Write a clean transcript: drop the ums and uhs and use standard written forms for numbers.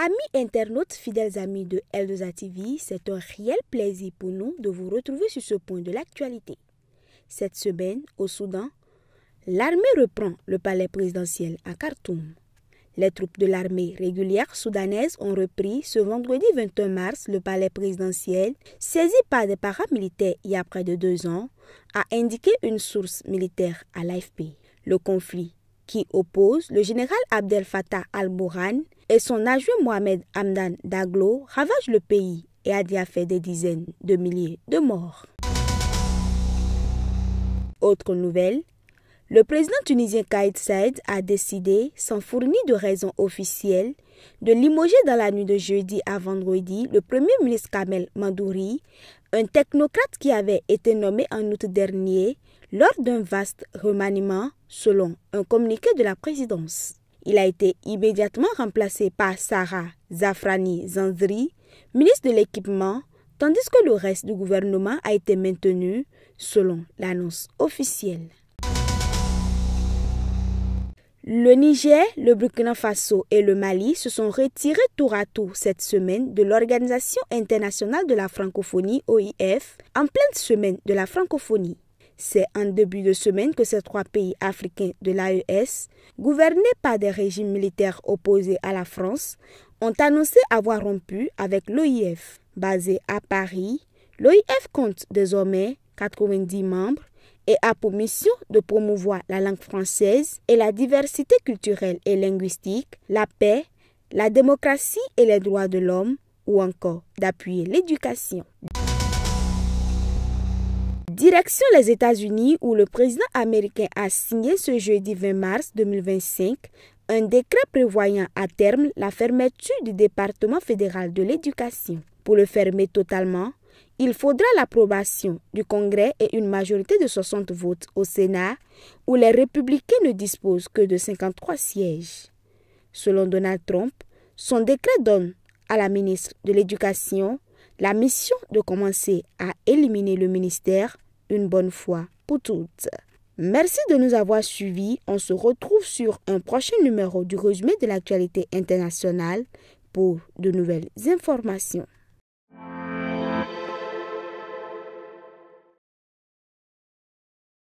Amis internautes, fidèles amis de L2A TV, c'est un réel plaisir pour nous de vous retrouver sur ce point de l'actualité. Cette semaine, au Soudan, l'armée reprend le palais présidentiel à Khartoum. Les troupes de l'armée régulière soudanaise ont repris ce vendredi 21 mars le palais présidentiel, saisi par des paramilitaires il y a près de 2 ans, a indiqué une source militaire à l'AFP. Le conflit qui oppose le général Abdel Fattah al-Burhan et son adjoint Mohamed Hamdan Daglo ravage le pays et a déjà fait des dizaines de milliers de morts. Autre nouvelle, le président tunisien Kais Saied a décidé, sans fournir de raison officielle, de limoger dans la nuit de jeudi à vendredi le premier ministre Kamel Mandouri, un technocrate qui avait été nommé en août dernier lors d'un vaste remaniement selon un communiqué de la présidence. Il a été immédiatement remplacé par Sarah Zafrani Zanzri, ministre de l'équipement, tandis que le reste du gouvernement a été maintenu selon l'annonce officielle. Le Niger, le Burkina Faso et le Mali se sont retirés tour à tour cette semaine de l'Organisation internationale de la francophonie OIF en pleine semaine de la francophonie. C'est en début de semaine que ces 3 pays africains de l'AES, gouvernés par des régimes militaires opposés à la France, ont annoncé avoir rompu avec l'OIF. Basé à Paris, l'OIF compte désormais 90 membres et a pour mission de promouvoir la langue française et la diversité culturelle et linguistique, la paix, la démocratie et les droits de l'homme, ou encore d'appuyer l'éducation. Direction les États-Unis où le président américain a signé ce jeudi 20 mars 2025 un décret prévoyant à terme la fermeture du département fédéral de l'éducation. Pour le fermer totalement, il faudra l'approbation du Congrès et une majorité de 60 votes au Sénat où les républicains ne disposent que de 53 sièges. Selon Donald Trump, son décret donne à la ministre de l'Éducation la mission de commencer à éliminer le ministère une bonne fois pour toutes. Merci de nous avoir suivis. On se retrouve sur un prochain numéro du résumé de l'actualité internationale pour de nouvelles informations.